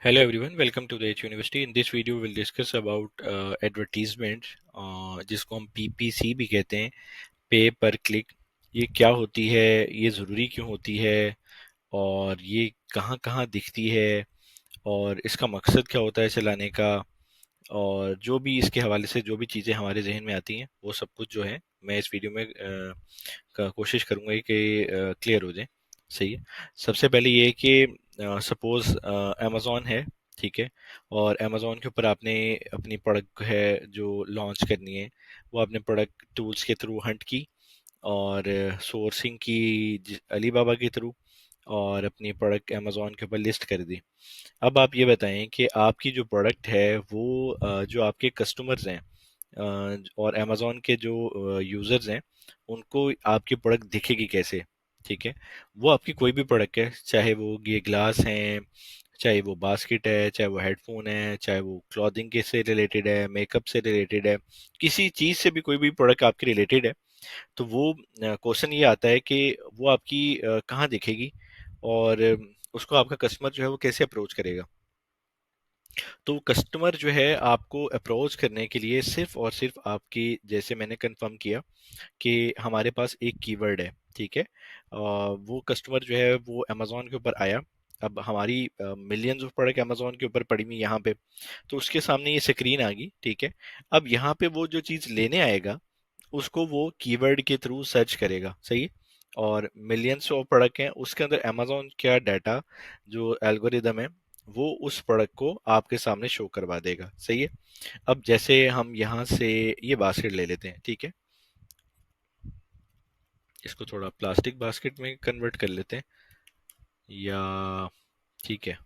Hello everyone, welcome to the H University. In this video, we'll discuss about advertisement, जिसको हम PPC भी कहते हैं, पे पर क्लिक. ये क्या होती है, ये ज़रूरी क्यों होती है, और ये कहाँ कहाँ दिखती है, और इसका मकसद क्या होता है चलाने का, और जो भी इसके हवाले से जो भी चीज़ें हमारे जहन में आती हैं वो सब कुछ जो है मैं इस वीडियो में कोशिश करूंगा कि क्लियर हो जाए. सही है. सबसे पहले ये कि सपोज अमेज़ॉन है, ठीक है, और अमेज़ॉन के ऊपर आपने अपनी प्रोडक्ट है जो लॉन्च करनी है, वो आपने प्रोडक्ट टूल्स के थ्रू हंट की, और सोर्सिंग की अलीबाबा के थ्रू, और अपनी प्रोडक्ट अमेज़ॉन के ऊपर लिस्ट कर दी. अब आप ये बताएं कि आपकी जो प्रोडक्ट है वो जो आपके कस्टमर्स हैं, और अमेज़ॉन के जो यूज़र्स हैं, उनको आपकी प्रोडक्ट दिखेगी कैसे. ठीक है. वो आपकी कोई भी प्रोडक्ट है, चाहे वो ये ग्लास हैं, चाहे वो बास्केट है, चाहे वो हेडफोन है, चाहे वो क्लॉथिंग के से रिलेटेड है, मेकअप से रिलेटेड है, किसी चीज़ से भी कोई भी प्रोडक्ट आपकी रिलेटेड है, तो वो क्वेश्चन ये आता है कि वो आपकी कहाँ दिखेगी, और उसको आपका कस्टमर जो है वो कैसे अप्रोच करेगा. तो कस्टमर जो है आपको अप्रोच करने के लिए सिर्फ और सिर्फ आपकी, जैसे मैंने कंफर्म किया कि हमारे पास एक कीवर्ड है, ठीक है, वो कस्टमर जो है वो अमेज़ॉन के ऊपर आया. अब हमारी मिलियंस ऑफ प्रोडक्ट अमेज़ॉन के ऊपर पड़ी हुई यहाँ पे, तो उसके सामने ये स्क्रीन आ गई, ठीक है. अब यहाँ पे वो जो चीज़ लेने आएगा, उसको वो कीवर्ड के थ्रू सर्च करेगा, सही है. और मिलियंस ऑफ प्रोडक्ट हैं उसके अंदर, अमेज़ॉन का डाटा जो एल्गोरिदम है वो उस प्रोडक्ट को आपके सामने शो करवा देगा, सही है. अब जैसे हम यहाँ से ये बास्केट ले लेते हैं, ठीक है, इसको थोड़ा प्लास्टिक बास्केट में कन्वर्ट कर लेते हैं, या ठीक है.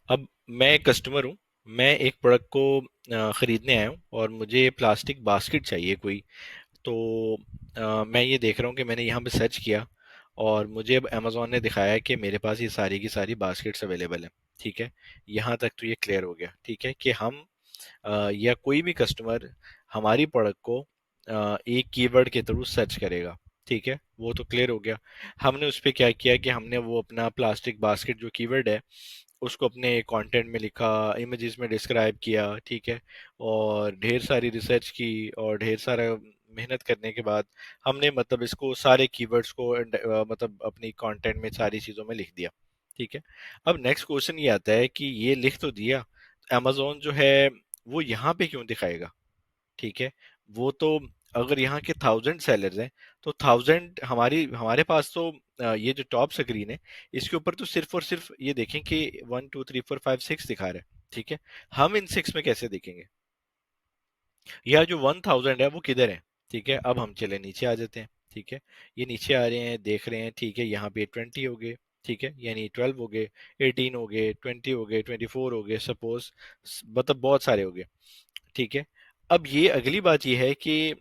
अब मैं कस्टमर हूँ, मैं एक प्रोडक्ट को खरीदने आया हूँ और मुझे प्लास्टिक बास्केट चाहिए कोई. तो मैं ये देख रहा हूँ कि मैंने यहाँ पे सर्च किया, और मुझे अब अमेज़ॉन ने दिखाया है कि मेरे पास ये सारी की सारी बास्केट्स अवेलेबल हैं, ठीक है. यहाँ तक तो ये क्लियर हो गया, ठीक है, कि हम या कोई भी कस्टमर हमारी प्रोडक्ट को एक कीवर्ड के थ्रू सर्च करेगा, ठीक है, वो तो क्लियर हो गया. हमने उस पर क्या किया कि हमने वो अपना प्लास्टिक बास्केट जो कीवर्ड है उसको अपने कंटेंट में लिखा, इमेजेस में डिस्क्राइब किया, ठीक है, और ढेर सारी रिसर्च की, और ढेर सारा मेहनत करने के बाद हमने मतलब इसको सारे कीवर्ड्स को मतलब अपनी कंटेंट में सारी चीज़ों में लिख दिया, ठीक है. अब नेक्स्ट क्वेश्चन ये आता है कि ये लिख तो दिया, अमेज़ॉन जो है वो यहाँ पे क्यों दिखाएगा, ठीक है. वो तो अगर यहाँ के 1000 सेलर्स हैं, तो 1000 हमारे पास तो ये जो टॉप स्क्रीन है इसके ऊपर तो सिर्फ और सिर्फ ये देखें कि 1 2 3 4 5 6 दिखा रहा है, ठीक है. हम इन 6 में कैसे देखेंगे, या जो 1000 है वो किधर है, ठीक है. अब हम चले नीचे आ जाते हैं, ठीक है. ये नीचे आ रहे हैं, देख रहे हैं, ठीक है, यहाँ पे 20 हो गए, ठीक है, यानी 12 हो गए, 18 हो गए, 20 हो गए, 24 हो गए, सपोज, मतलब बहुत सारे हो गए, ठीक है. अब ये अगली बात ये है कि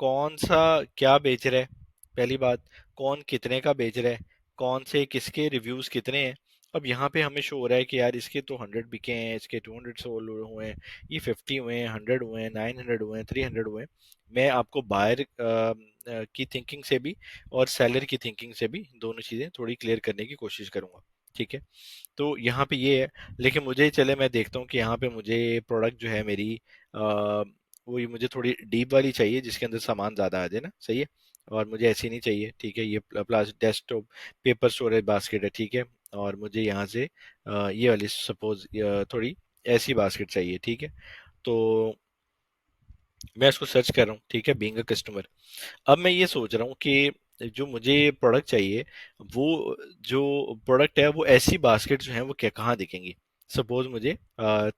कौन सा क्या बेच रहा है, पहली बात, कौन कितने का बेच रहा है, कौन से किसके रिव्यूज कितने हैं. अब यहाँ पे हमें शो हो रहा है कि यार इसके तो 100 बिके हैं, इसके 200 सोल्ड हुए हैं, ये 50 हुए हैं, 100 हुए हैं, 900 हुए हैं, 300 हुए हैं. मैं आपको बायर की थिंकिंग से भी और सेलर की थिंकिंग से भी दोनों चीज़ें थोड़ी क्लियर करने की कोशिश करूंगा, ठीक है. तो यहाँ पे ये है, लेकिन मुझे चले मैं देखता हूँ कि यहाँ पे मुझे प्रोडक्ट जो है मेरी वो ये मुझे थोड़ी डीप वाली चाहिए जिसके अंदर सामान ज़्यादा आ जाए ना, सही है. और मुझे ऐसी नहीं चाहिए, ठीक है, ये plastic desktop paper storage basket है, ठीक है. और मुझे यहाँ से ये वाली सपोज थोड़ी ऐसी बास्केट चाहिए, ठीक है. तो मैं इसको सर्च कर रहा हूँ, ठीक है, बीइंग अ कस्टमर. अब मैं ये सोच रहा हूँ कि जो मुझे प्रोडक्ट चाहिए, वो जो प्रोडक्ट है वो ऐसी बास्केट जो है वो क्या कहाँ दिखेंगी. सपोज मुझे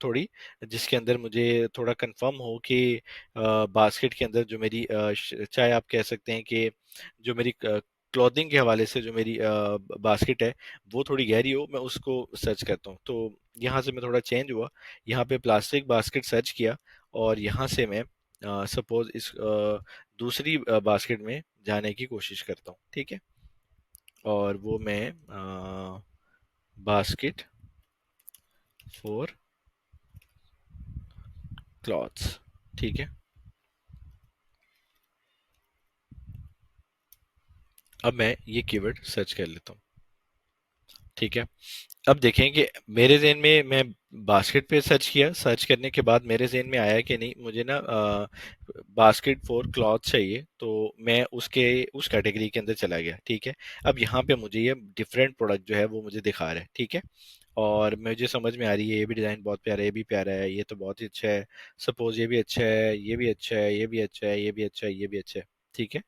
थोड़ी जिसके अंदर मुझे थोड़ा कंफर्म हो कि बास्केट के अंदर जो मेरी चाहे आप कह सकते हैं कि जो मेरी क्लॉथिंग के हवाले से जो मेरी बास्केट है वो थोड़ी गहरी हो, मैं उसको सर्च करता हूँ. तो यहाँ से मैं थोड़ा चेंज हुआ, यहाँ पे प्लास्टिक बास्केट सर्च किया, और यहाँ से मैं सपोज इस दूसरी बास्केट में जाने की कोशिश करता हूँ, ठीक है. और वो मैं बास्केट फॉर क्लॉथ्स, ठीक है. अब मैं ये कीवर्ड सर्च कर लेता हूँ, ठीक है. अब देखें कि मेरे ज़हन में, मैं बास्केट पे सर्च किया, सर्च करने के बाद मेरे ज़हन में आया कि नहीं, मुझे ना बास्केट फॉर क्लॉथ चाहिए, तो मैं उसके उस कैटेगरी के अंदर चला गया। ठीक है, अब यहाँ पे मुझे ये डिफरेंट प्रोडक्ट जो है वो मुझे दिखा रहा है। ठीक है, और मुझे समझ में आ रही है ये भी डिज़ाइन बहुत प्यारा है, ये भी प्यारा है, ये तो बहुत ही अच्छा है, सपोज ये भी अच्छा है, ये भी अच्छा है, ये भी अच्छा है, ये भी अच्छा है, ये भी अच्छा है। ठीक है,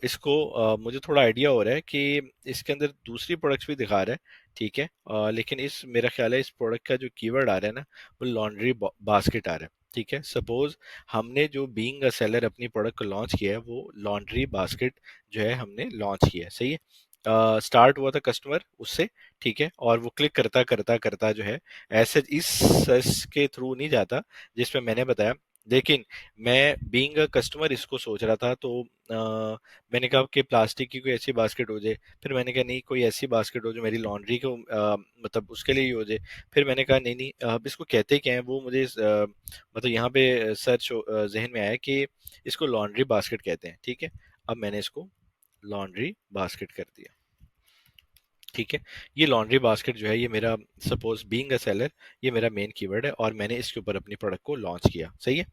इसको मुझे थोड़ा आइडिया हो रहा है कि इसके अंदर दूसरी प्रोडक्ट्स भी दिखा रहा है। ठीक है, लेकिन इस मेरा ख्याल है इस प्रोडक्ट का जो कीवर्ड आ रहा है ना, वो लॉन्ड्री बास्केट आ रहा है। ठीक है, सपोज हमने जो बीइंग अ सेलर अपनी प्रोडक्ट को लॉन्च किया है, वो लॉन्ड्री बास्केट जो है हमने लॉन्च किया है। सही है, स्टार्ट हुआ था कस्टमर उससे। ठीक है, और वो क्लिक करता करता करता जो है ऐसे इस सर्च के थ्रू नहीं जाता जिसमें मैंने बताया। लेकिन मैं बीइंग अ कस्टमर इसको सोच रहा था, तो मैंने कहा कि प्लास्टिक की कोई ऐसी बास्केट हो जाए। फिर मैंने कहा नहीं, कोई ऐसी बास्केट हो जो मेरी लॉन्ड्री को मतलब उसके लिए ही हो जाए। फिर मैंने कहा नहीं नहीं, अब इसको कहते क्या है वो मुझे मतलब यहाँ पे सर्च जहन में आया कि इसको लॉन्ड्री बास्केट कहते हैं। ठीक है, अब मैंने इसको लॉन्ड्री बास्केट कर दिया। ठीक है, ये लॉन्ड्री बास्केट जो है ये मेरा, सपोज बीइंग अ सेलर, ये मेरा मेन कीवर्ड है और मैंने इसके ऊपर अपनी प्रोडक्ट को लॉन्च किया। सही है,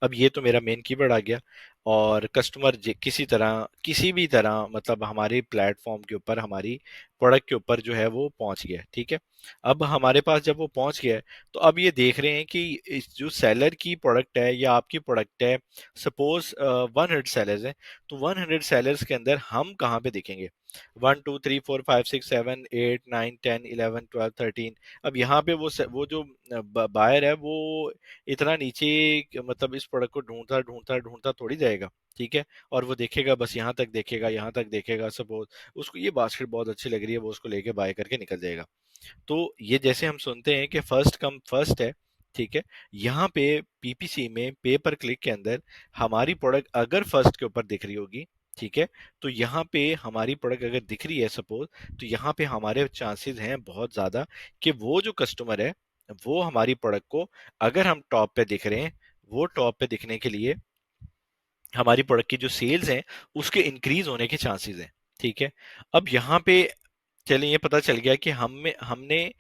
अब ये तो मेरा मेन कीवर्ड आ गया, और कस्टमर किसी तरह, किसी भी तरह मतलब हमारे प्लेटफॉर्म के ऊपर, हमारी प्रोडक्ट के ऊपर जो है वो पहुंच गया। ठीक है, अब हमारे पास जब वो पहुंच गया है, तो अब ये देख रहे हैं कि इस जो सेलर की प्रोडक्ट है या आपकी प्रोडक्ट है, सपोज 100 सेलर्स हैं, तो 100 सेलर्स के अंदर हम कहाँ पे दिखेंगे? 1 2 3 4 5 6 7 8 9 10 11 12 13। अब यहाँ पे वो जो बायर है वो इतना नीचे मतलब इस प्रोडक्ट को ढूंढता ढूंढता ढूंढता थोड़ी जाएगा। ठीक है, और वो देखेगा, बस यहाँ तक देखेगा, यहाँ तक देखेगा, सपोज उसको ये बास्केट बहुत अच्छी लग रही है, वो उसको लेके बाय करके निकल जाएगा। तो ये जैसे हम सुनते हैं कि फर्स्ट कम फर्स्ट है। ठीक है, यहाँ पे पीपीसी में, पे पर क्लिक के अंदर हमारी प्रोडक्ट अगर फर्स्ट के ऊपर दिख रही होगी, ठीक है, तो यहाँ पे हमारी प्रोडक्ट अगर दिख रही है सपोज, तो यहाँ पे हमारे चांसेस हैं बहुत ज्यादा कि वो जो कस्टमर है वो हमारी प्रोडक्ट को, अगर हम टॉप पे दिख रहे हैं, वो टॉप पे दिखने के लिए हमारी प्रोडक्ट की जो सेल्स हैं उसके इंक्रीज होने के चांसेस हैं। ठीक है, अब यहाँ पे चलिए ये पता चल गया कि हमने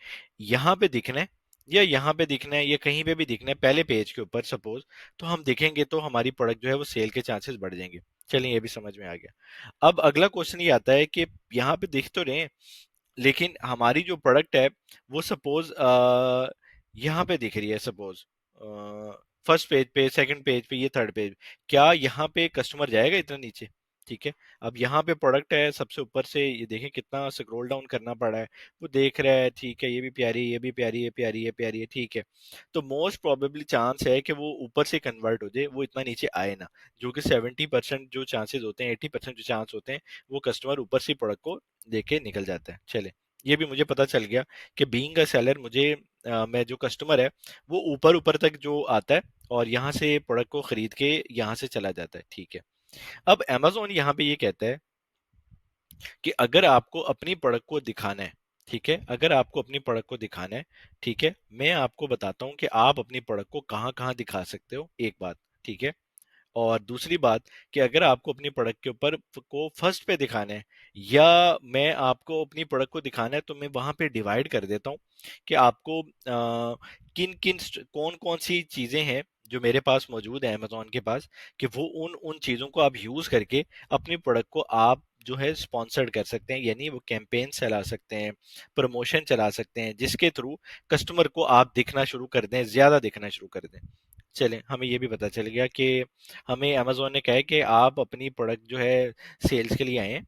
यहाँ पे दिखना है या यहाँ पे दिखना है या कहीं पे भी दिखना है पहले पेज के ऊपर सपोज, तो हम दिखेंगे तो हमारी प्रोडक्ट जो है वो सेल के चांसेस बढ़ जाएंगे। चलिए ये भी समझ में आ गया। अब अगला क्वेश्चन ये आता है कि यहाँ पे दिख तो रहे हैं, लेकिन हमारी जो प्रोडक्ट है वो सपोज यहाँ पे दिख रही है, सपोज फर्स्ट पेज पे, सेकंड पेज पे, ये थर्ड पेज, क्या यहाँ पे कस्टमर जाएगा इतना नीचे? ठीक है, अब यहाँ पे प्रोडक्ट है सबसे ऊपर से, ये देखें कितना स्क्रॉल डाउन करना पड़ा है। वो देख रहा है, ठीक है, ये भी प्यारी है, ये भी प्यारी है, प्यारी है, प्यारी है। ठीक है, तो मोस्ट प्रोबेबली चांस है कि वो ऊपर से कन्वर्ट हो जाए, वो इतना नीचे आए ना, जो कि 70% जो चांसेस होते हैं, 80% जो चांस होते हैं, वो कस्टमर ऊपर से प्रोडक्ट को देके निकल जाता है। चले, ये भी मुझे पता चल गया कि बीइंग अ सेलर मुझे मैं जो कस्टमर है वो ऊपर ऊपर तक जो आता है और यहाँ से प्रोडक्ट को खरीद के यहाँ से चला जाता है। ठीक है, अब amazon यहाँ पे ये कहता है कि अगर आपको अपनी प्रोडक्ट को दिखाना है, ठीक है, अगर आपको अपनी प्रोडक्ट को दिखाना है, ठीक है, मैं आपको बताता हूँ कि आप अपनी प्रोडक्ट को कहाँ कहाँ दिखा सकते हो, एक बात। ठीक है, और दूसरी बात कि अगर आपको अपनी प्रोडक्ट के ऊपर को फर्स्ट पे दिखाना है या मैं आपको अपनी प्रोडक्ट को दिखाना है, तो मैं वहां पे डिवाइड कर देता हूँ कि आपको किन किन कौन कौन सी चीजें हैं जो मेरे पास मौजूद है अमेजोन के पास, कि वो उन उन चीजों को आप यूज करके अपनी प्रोडक्ट को आप जो है स्पॉन्सर्ड कर सकते हैं, यानी वो कैंपेन चला सकते हैं, प्रमोशन चला सकते हैं, जिसके थ्रू कस्टमर को आप दिखना शुरू कर दें, ज्यादा दिखना शुरू कर दें। चलें, हमें ये भी पता चल गया कि हमें अमेज़न ने कहा है कि आप अपनी प्रोडक्ट जो है सेल्स के लिए आए हैं,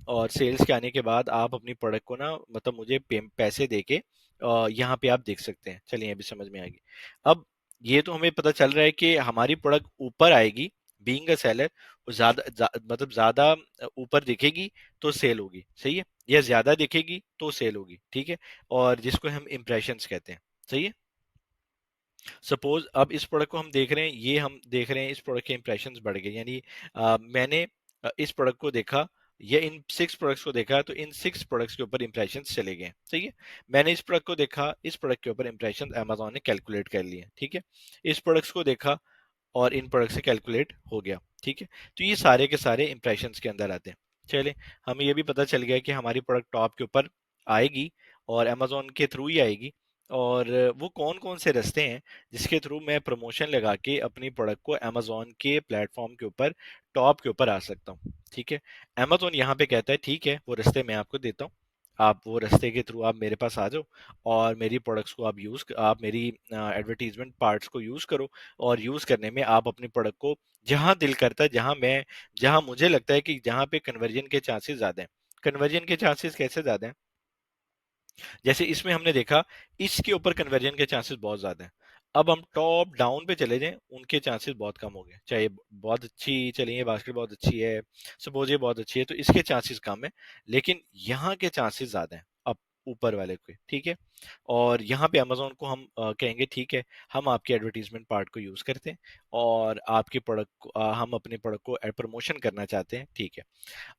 और सेल्स के आने के बाद आप अपनी प्रोडक्ट को ना मतलब मुझे पैसे देके यहाँ पे आप देख सकते हैं। चलिए अभी समझ में आएगी। अब ये तो हमें पता चल रहा है कि हमारी प्रोडक्ट ऊपर आएगी बीइंग अ सेलर, ज्यादा मतलब ज्यादा ऊपर दिखेगी तो सेल होगी। सही है, या ज्यादा दिखेगी तो सेल होगी। ठीक है, और जिसको हम इम्प्रेशंस कहते हैं। सही है, सपोज अब इस प्रोडक्ट को हम देख रहे हैं, ये हम देख रहे हैं इस प्रोडक्ट के इंप्रेशंस बढ़ गए, यानी मैंने इस प्रोडक्ट को देखा या इन 6 प्रोडक्ट्स को देखा, तो इन 6 प्रोडक्ट्स के ऊपर इंप्रेशंस चले गए। सही है, मैंने इस प्रोडक्ट को देखा, इस प्रोडक्ट के ऊपर इंप्रेशंस अमेजोन ने कैलकुलेट कर लिए। ठीक है, इस प्रोडक्ट्स को देखा और इन प्रोडक्ट से कैलकुलेट हो गया। ठीक है, तो ये सारे के सारे इंप्रेशंस के अंदर आते हैं। चलिए, हमें ये भी पता चल गया कि हमारी प्रोडक्ट टॉप के ऊपर आएगी और अमेजोन के थ्रू ही आएगी। और वो कौन कौन से रास्ते हैं जिसके थ्रू मैं प्रमोशन लगा के अपनी प्रोडक्ट को अमेजोन के प्लेटफॉर्म के ऊपर टॉप के ऊपर आ सकता हूँ। ठीक है, अमेजोन यहाँ पे कहता है ठीक है वो रास्ते मैं आपको देता हूँ, आप वो रास्ते के थ्रू आप मेरे पास आ जाओ और मेरी प्रोडक्ट्स को आप मेरी एडवर्टीजमेंट पार्ट्स को यूज करो। और यूज करने में आप अपनी प्रोडक्ट को जहां दिल करता है, जहां मुझे लगता है कि जहां पे कन्वर्जन के चांसेस ज्यादा हैं। कन्वर्जन के चांसेस कैसे ज्यादा हैं? जैसे इसमें हमने देखा, इसके ऊपर कन्वर्जन के चांसेस बहुत ज्यादा हैं। अब हम टॉप डाउन पे चले जाएं, उनके चांसेस बहुत कम हो गए। चाहे बहुत अच्छी चली है बास्केट, बहुत अच्छी है, सपोज ये बहुत अच्छी है, तो इसके चांसेस कम है। लेकिन यहाँ के चांसेस ज्यादा हैं अब ऊपर वाले के। ठीक है, और यहाँ पे अमेजोन को हम कहेंगे ठीक है, हम आपके एडवर्टीजमेंट पार्ट को यूज करते हैं और आपकी प्रोडक्ट को हम अपने प्रोडक्ट को प्रमोशन करना चाहते हैं। ठीक है,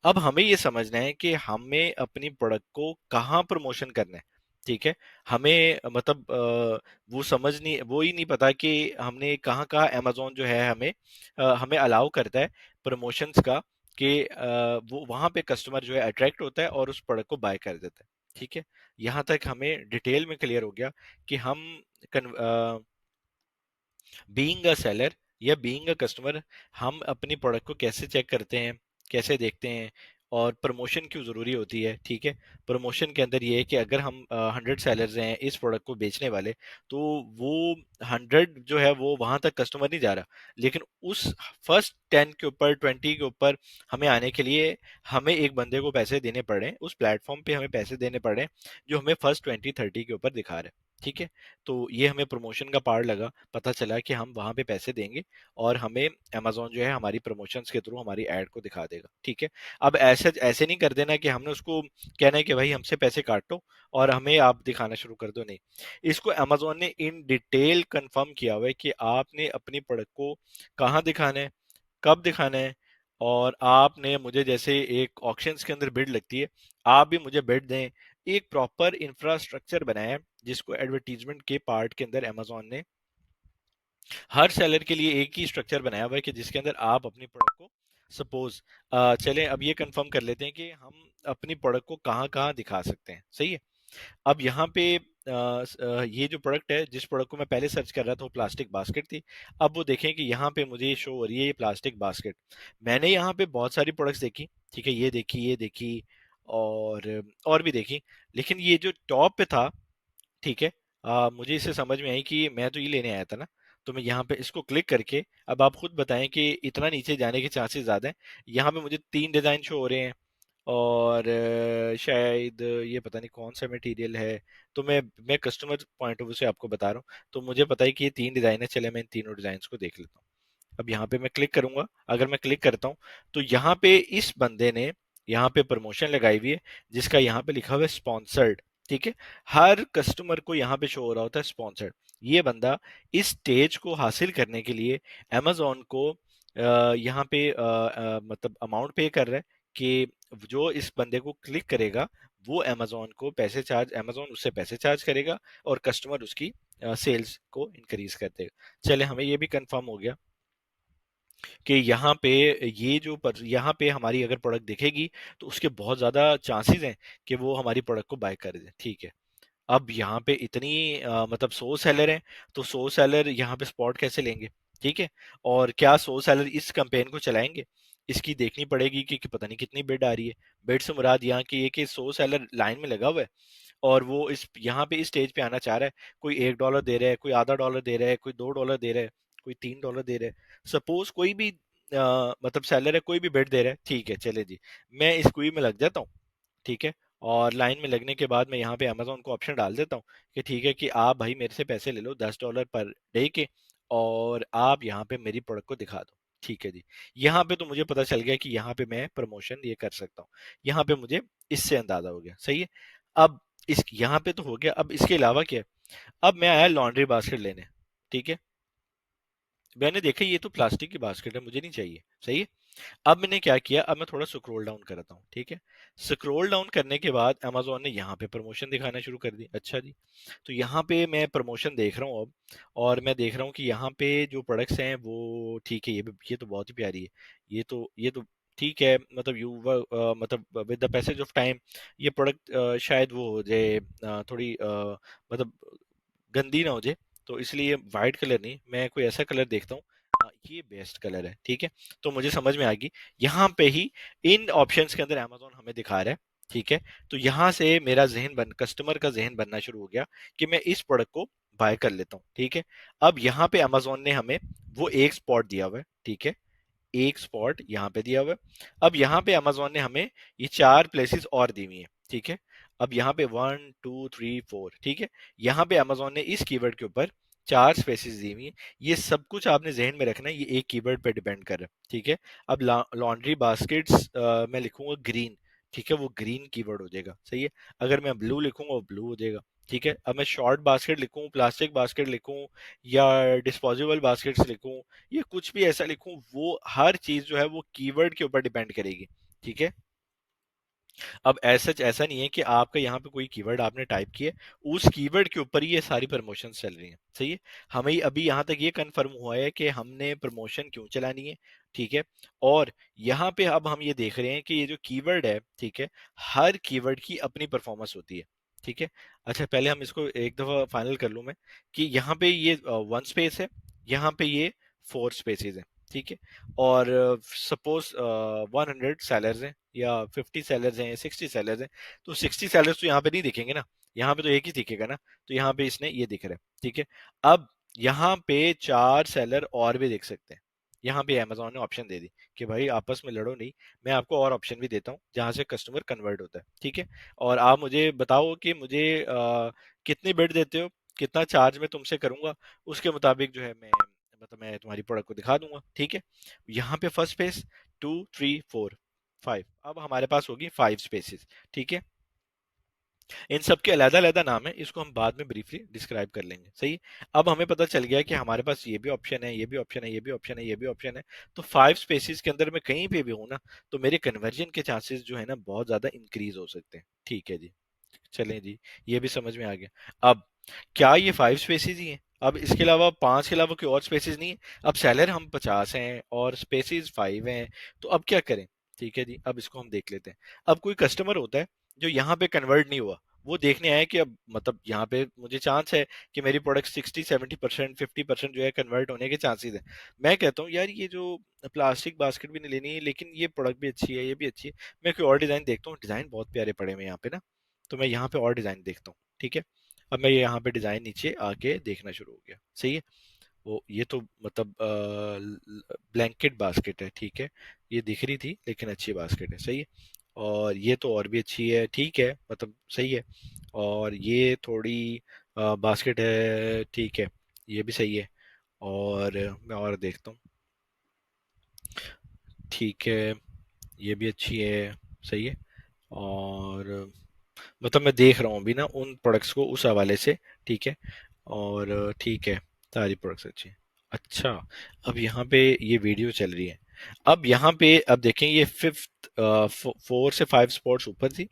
अब हमें ये समझना है कि हमें अपनी प्रोडक्ट को कहाँ प्रमोशन करना है। ठीक है, हमें मतलब वो ही नहीं पता कि हमने कहाँ कहाँ अमेजोन जो है हमें अलाउ करता है प्रमोशंस का, कि वो वहाँ पे कस्टमर जो है अट्रैक्ट होता है और उस प्रोडक्ट को बाय कर देता है। ठीक है, यहाँ तक हमें डिटेल में क्लियर हो गया कि हम बीइंग अ सेलर या बीइंग अ कस्टमर, हम अपनी प्रोडक्ट को कैसे चेक करते हैं, कैसे देखते हैं, और प्रमोशन क्यों ज़रूरी होती है। ठीक है, प्रमोशन के अंदर ये है कि अगर हम 100 सेलर्स हैं इस प्रोडक्ट को बेचने वाले, तो वो 100 जो है वो वहां तक कस्टमर नहीं जा रहा, लेकिन उस फर्स्ट 10 के ऊपर, 20 के ऊपर हमें आने के लिए हमें एक बंदे को पैसे देने पड़ रहे हैं, उस प्लेटफॉर्म पे हमें पैसे देने पड़ रहे हैं जो हमें फर्स्ट 20-30 के ऊपर दिखा रहा है। ठीक है, तो ये हमें प्रमोशन का पार्ट लगा, पता चला कि हम वहां पे पैसे देंगे और हमें अमेजोन जो है हमारी प्रमोशंस के थ्रू हमारी एड को दिखा देगा। ठीक है, अब ऐसे ऐसे नहीं कर देना कि हमने उसको कहना है कि भाई हमसे पैसे काटो और हमें आप दिखाना शुरू कर दो, नहीं। इसको अमेजोन ने इन डिटेल कंफर्म किया हुआ है कि आपने अपनी प्रोडक्ट को कहाँ दिखाना है, कब दिखाना है। और आपने मुझे, जैसे एक ऑक्शंस के अंदर बिड लगती है, आप भी मुझे बिड दें। एक प्रॉपर इंफ्रास्ट्रक्चर बनाया है जिसको एडवर्टीजमेंट के पार्ट के अंदर अमेजोन ने हर सेलर के लिए एक ही स्ट्रक्चर बनाया हुआ है कि जिसके अंदर आप अपनी प्रोडक्ट को सपोज चलें अब ये कंफर्म कर लेते हैं कि हम अपनी प्रोडक्ट को कहाँ कहाँ दिखा सकते हैं। सही है, अब यहाँ पे ये जो प्रोडक्ट है, जिस प्रोडक्ट को मैं पहले सर्च कर रहा था वो प्लास्टिक बास्केट थी। अब वो देखें कि यहाँ पे मुझे शो हो रही है ये प्लास्टिक बास्केट। मैंने यहाँ पे बहुत सारी प्रोडक्ट्स देखी, ठीक है, ये देखी और भी देखी, लेकिन ये जो टॉप पे था, ठीक है, मुझे इससे समझ में आई कि मैं तो ये लेने आया था ना। तो मैं यहाँ पे इसको क्लिक करके, अब आप खुद बताएं कि इतना नीचे जाने के चांसेस ज़्यादा हैं। यहाँ पे मुझे 3 डिज़ाइन शो हो रहे हैं और शायद ये पता नहीं कौन सा मटेरियल है। तो मैं कस्टमर पॉइंट ऑफ व्यू से आपको बता रहा हूँ, तो मुझे पता है कि ये 3 डिज़ाइन है, चले मैं इन तीनों डिज़ाइन को देख लेता हूँ। अब यहाँ पे मैं क्लिक करूंगा, अगर मैं क्लिक करता हूँ तो यहाँ पे इस बंदे ने यहाँ पे प्रमोशन लगाई हुई है जिसका यहाँ पे लिखा हुआ है स्पॉन्सर्ड। ठीक है, हर कस्टमर को यहाँ पे शो हो रहा होता है स्पॉन्सर्ड। ये बंदा इस स्टेज को हासिल करने के लिए अमेजोन को यहाँ पे मतलब अमाउंट पे कर रहा है कि जो इस बंदे को क्लिक करेगा वो अमेजोन उससे पैसे चार्ज करेगा और कस्टमर उसकी सेल्स को इंक्रीज कर देगा। चले, हमें ये भी कंफर्म हो गया कि यहाँ पे यहाँ पे हमारी अगर प्रोडक्ट दिखेगी तो उसके बहुत ज़्यादा चांसेस हैं कि वो हमारी प्रोडक्ट को बाय कर दें। ठीक है, अब यहाँ पे इतनी मतलब 100 सेलर हैं, तो 100 सेलर यहाँ पे स्पॉट कैसे लेंगे? ठीक है, और क्या 100 सेलर इस कैंपेन को चलाएंगे? इसकी देखनी पड़ेगी कि पता नहीं कितनी बिड आ रही है। बिड से मुराद यहाँ की ये कि 100 सेलर लाइन में लगा हुआ है और वो इस यहाँ पे इस स्टेज पे आना चाह रहा है। कोई $1 दे रहा है, कोई आधा डॉलर दे रहा है, कोई $2 दे रहा है, कोई $3 दे रहा है। सपोज कोई भी मतलब सेलर है, कोई भी बिड दे रहा है, ठीक है चले जी, मैं इस क्यू में लग जाता हूँ। ठीक है, और लाइन में लगने के बाद मैं यहाँ पे अमेजोन को ऑप्शन डाल देता हूँ कि ठीक है कि आप भाई मेरे से पैसे ले लो $10 पर डे के, और आप यहाँ पे मेरी प्रोडक्ट को दिखा दो। ठीक है जी, यहाँ पे तो मुझे पता चल गया कि यहाँ पे मैं प्रमोशन ये कर सकता हूँ। यहाँ पे मुझे इससे अंदाजा हो गया। सही है, अब इस यहाँ पे तो हो गया, अब इसके अलावा क्या है? अब मैं आया लॉन्ड्री बास्केट लेने। ठीक है, मैंने देखा ये तो प्लास्टिक की बास्केट है, मुझे नहीं चाहिए। सही है, अब मैंने क्या किया, अब मैं थोड़ा स्क्रॉल डाउन करता हूँ। ठीक है, स्क्रॉल डाउन करने के बाद अमेजोन ने यहाँ पे प्रमोशन दिखाना शुरू कर दी। अच्छा जी, तो यहाँ पे मैं प्रमोशन देख रहा हूँ अब, और मैं देख रहा हूँ कि यहाँ पे जो प्रोडक्ट्स हैं वो ठीक है, ये तो बहुत ही प्यारी है। ये तो ठीक है, मतलब मतलब with the passage of time ये प्रोडक्ट शायद वो हो जाए, थोड़ी मतलब गंदी ना हो जाए, तो इसलिए वाइट कलर नहीं, मैं कोई ऐसा कलर देखता हूँ। हाँ, ये बेस्ट कलर है, ठीक है। तो मुझे समझ में आ गई, यहाँ पे ही इन ऑप्शंस के अंदर अमेजोन हमें दिखा रहा है, ठीक है। तो यहाँ से मेरा कस्टमर का जहन बनना शुरू हो गया कि मैं इस प्रोडक्ट को बाय कर लेता हूँ, ठीक है। अब यहाँ पे अमेजोन ने हमें वो एक स्पॉट दिया हुआ है, ठीक है, एक स्पॉट यहाँ पे दिया हुआ है। अब यहाँ पे अमेजोन ने हमें ये चार प्लेसेस और दी हुई है, ठीक है। अब यहाँ पे 1 2 3 4, ठीक है। यहाँ पे अमेजोन ने इस कीवर्ड के ऊपर चार स्पेसिस दी हुई है। ये सब कुछ आपने जहन में रखना है, ये एक कीवर्ड पे डिपेंड कर रहा है, ठीक है। अब लॉन्ड्री बास्केट्स मैं लिखूंगा ग्रीन, ठीक है, वो ग्रीन कीवर्ड हो जाएगा, सही है। अगर मैं ब्लू लिखूंगा वो ब्लू हो जाएगा, ठीक है। अब मैं शॉर्ट बास्केट लिखूं, प्लास्टिक बास्केट लिखूं, या डिस्पोजेबल बास्केट्स लिखूं, ये कुछ भी ऐसा लिखूं, वो हर चीज जो है वो कीवर्ड के ऊपर डिपेंड करेगी, ठीक है। अब ऐसा नहीं है कि आपका यहाँ पे कोई कीवर्ड आपने टाइप किया, उस कीवर्ड के ऊपर ही ये सारी प्रमोशन चल रही हैं, सही है। हमें अभी यहाँ तक ये कंफर्म हुआ है कि हमने प्रमोशन क्यों चलानी है, ठीक है। और यहाँ पे अब हम ये देख रहे हैं कि ये जो कीवर्ड है, ठीक है, हर कीवर्ड की अपनी परफॉर्मेंस होती है, ठीक है। अच्छा, पहले हम इसको एक दफा फाइनल कर लूं मैं, कि यहाँ पे ये 1 स्पेस है, यहाँ पे ये 4 स्पेसेस है, ठीक है। और सपोज 100 सेलर्स हैं, या 50 सेलर्स हैं, या 60 सेलर्स हैं, तो 60 सेलर्स तो यहाँ पे नहीं दिखेंगे ना, यहाँ पे तो एक ही दिखेगा ना। तो यहाँ पे इसने ये दिख रहा है, ठीक है। अब यहाँ पे चार सेलर और भी देख सकते हैं, यहाँ पे अमेजोन ने ऑप्शन दे दी कि भाई आपस में लड़ो नहीं, मैं आपको और ऑप्शन भी देता हूँ जहाँ से कस्टमर कन्वर्ट होता है, ठीक है। और आप मुझे बताओ कि मुझे कितनी बिड देते हो, कितना चार्ज मैं तुमसे करूंगा, उसके मुताबिक जो है मैं तुम्हारी प्रोडक्ट को दिखा दूंगा, ठीक है। यहाँ पे फर्स्ट स्पेस, 2 3 4 5, अब हमारे पास होगी 5 स्पेसेस, ठीक है। इन सब के अलग अलग नाम है, इसको हम बाद में ब्रीफली डिस्क्राइब कर लेंगे, सही है। अब हमें पता चल गया कि हमारे पास ये भी ऑप्शन है, ये भी ऑप्शन है, ये भी ऑप्शन है, ये भी ऑप्शन है। तो 5 स्पेसिस के अंदर मैं कहीं पे भी हूँ ना, तो मेरे कन्वर्जन के चांसेस जो है ना बहुत ज्यादा इंक्रीज हो सकते हैं, ठीक है जी। चलें जी, ये भी समझ में आ गया। अब क्या ये 5 स्पेसिस ही हैं? अब इसके अलावा पांच के अलावा कोई और स्पेसिस नहीं है? अब सेलर हम 50 हैं और स्पेसिस 5 हैं, तो अब क्या करें? ठीक है जी, अब इसको हम देख लेते हैं। अब कोई कस्टमर होता है जो यहाँ पे कन्वर्ट नहीं हुआ, वो देखने आया कि अब मतलब यहाँ पे मुझे चांस है कि मेरी प्रोडक्ट 60 70% 50% जो है कन्वर्ट होने के चांसेस है। मैं कहता हूँ यार ये जो प्लास्टिक बास्केट भी नहीं लेनी है, लेकिन ये प्रोडक्ट भी अच्छी है, ये भी अच्छी है, मैं कोई और डिजाइन देखता हूँ, डिजाइन बहुत प्यारे पड़े हुए हैं यहाँ पे ना, तो मैं यहाँ पे और डिजाइन देखता हूँ, ठीक है। अब मैं यहाँ पे डिजाइन नीचे आके देखना शुरू हो गया, सही है। वो ये तो मतलब ब्लैंकेट बास्केट है, ठीक है, ये दिख रही थी लेकिन अच्छी बास्केट है, सही है। और ये तो और भी अच्छी है, ठीक है, मतलब सही है। और ये थोड़ी बास्केट है, ठीक है, ये भी सही है। और मैं और देखता हूँ, ठीक है, ये भी अच्छी है, सही है। और मतलब मैं देख रहा हूँ अभी ना उन प्रोडक्ट्स को उस हवाले से, ठीक है। और ठीक है, सारी प्रोडक्ट्स अच्छी हैं। अच्छा, अब यहाँ पे ये वीडियो चल रही है। अब यहाँ पे अब देखें, ये फिफ्थ 4 से 5 स्पॉट्स ऊपर थी।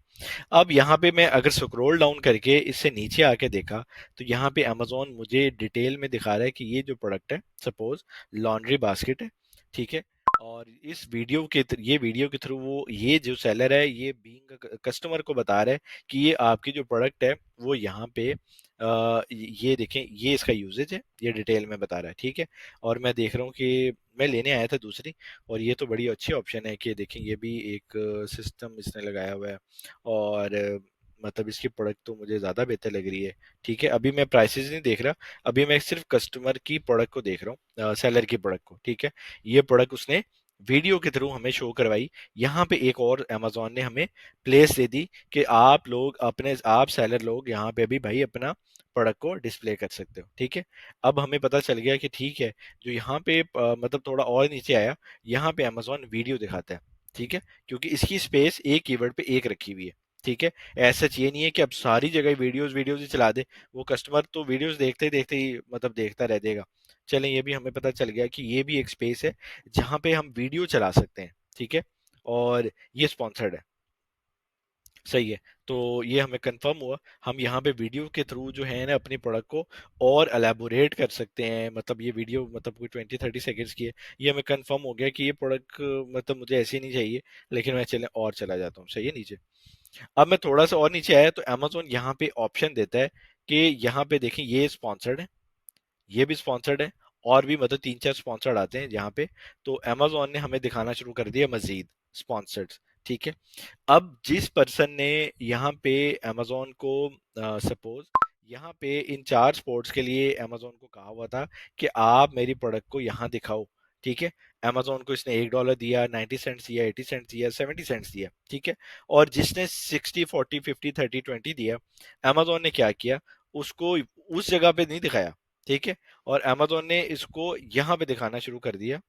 अब यहाँ पे मैं अगर स्क्रॉल डाउन करके इससे नीचे आके देखा, तो यहाँ पे अमेजोन मुझे डिटेल में दिखा रहा है कि ये जो प्रोडक्ट है, सपोज लॉन्ड्री बास्केट है, ठीक है। और इस ये वीडियो के थ्रू वो ये जो सेलर है, ये बीइंग कस्टमर को बता रहा है कि ये आपकी जो प्रोडक्ट है वो यहाँ पे ये देखें, ये इसका यूजेज है, ये डिटेल में बता रहा है, ठीक है। और मैं देख रहा हूँ कि मैं लेने आया था दूसरी, और ये तो बड़ी अच्छी ऑप्शन है कि देखें ये भी एक सिस्टम इसने लगाया हुआ है। और मतलब इसकी प्रोडक्ट तो मुझे ज़्यादा बेहतर लग रही है, ठीक है। अभी मैं प्राइसेस नहीं देख रहा, अभी मैं सिर्फ कस्टमर की प्रोडक्ट को देख रहा हूँ, सेलर की प्रोडक्ट को, ठीक है। ये प्रोडक्ट उसने वीडियो के थ्रू हमें शो करवाई। यहाँ पे एक और अमेजोन ने हमें प्लेस दे दी कि आप सेलर लोग यहाँ पे भी भाई अपना प्रोडक्ट को डिस्प्ले कर सकते हो, ठीक है। अब हमें पता चल गया कि ठीक है, जो यहाँ पे मतलब थोड़ा और नीचे आया, यहाँ पे अमेजोन वीडियो दिखाता है, ठीक है, क्योंकि इसकी स्पेस एक कीवर्ड पे एक रखी हुई है, ठीक है। ऐसा चाहिए नहीं है कि अब सारी जगह वीडियोस वीडियोस ही चला दे, वो कस्टमर तो वीडियोस देखते देखते ही मतलब देखता रह जाएगा। चलें, ये भी हमें पता चल गया कि ये भी एक स्पेस है जहाँ पे हम वीडियो चला सकते हैं, ठीक है। और ये स्पॉन्सर्ड है, सही है। तो ये हमें कंफर्म हुआ। हम यहाँ पे वीडियो के थ्रू जो है ना अपनी प्रोडक्ट को और एलेबोरेट कर सकते हैं, मतलब ये वीडियो मतलब कोई 20-30 सेकेंड्स की है। ये हमें कंफर्म हो गया कि ये प्रोडक्ट मतलब मुझे ऐसी नहीं चाहिए, लेकिन मैं चले और चला जाता हूँ। सही है नीचे। अब मैं थोड़ा सा और नीचे आया तो अमेजोन यहाँ पे ऑप्शन देता है कि यहाँ पे देखें ये स्पॉन्सर्ड है, ये भी स्पॉन्सर्ड है, और भी मतलब 3-4 स्पॉन्सर्ड आते हैं यहाँ पे। तो अमेजोन ने हमें दिखाना शुरू कर दिया मजीद स्पॉन्सर्ड। ठीक है। अब जिस पर्सन ने यहाँ पे अमेजोन को सपोज यहाँ पे इन 4 स्पोर्ट्स के लिए अमेजोन को कहा हुआ था कि आप मेरी प्रोडक्ट को यहाँ दिखाओ। ठीक है। अमेजोन को इसने $1 दिया, 90 सेंट्स दिया, 80 सेंट्स दिया, 70 सेंट्स दिया। ठीक है। और जिसने 60, 40, 50, 30, 20 दिया, अमेजोन ने क्या किया, उसको उस जगह पे नहीं दिखाया। ठीक है। और अमेजोन ने इसको यहाँ पे दिखाना शुरू कर दिया,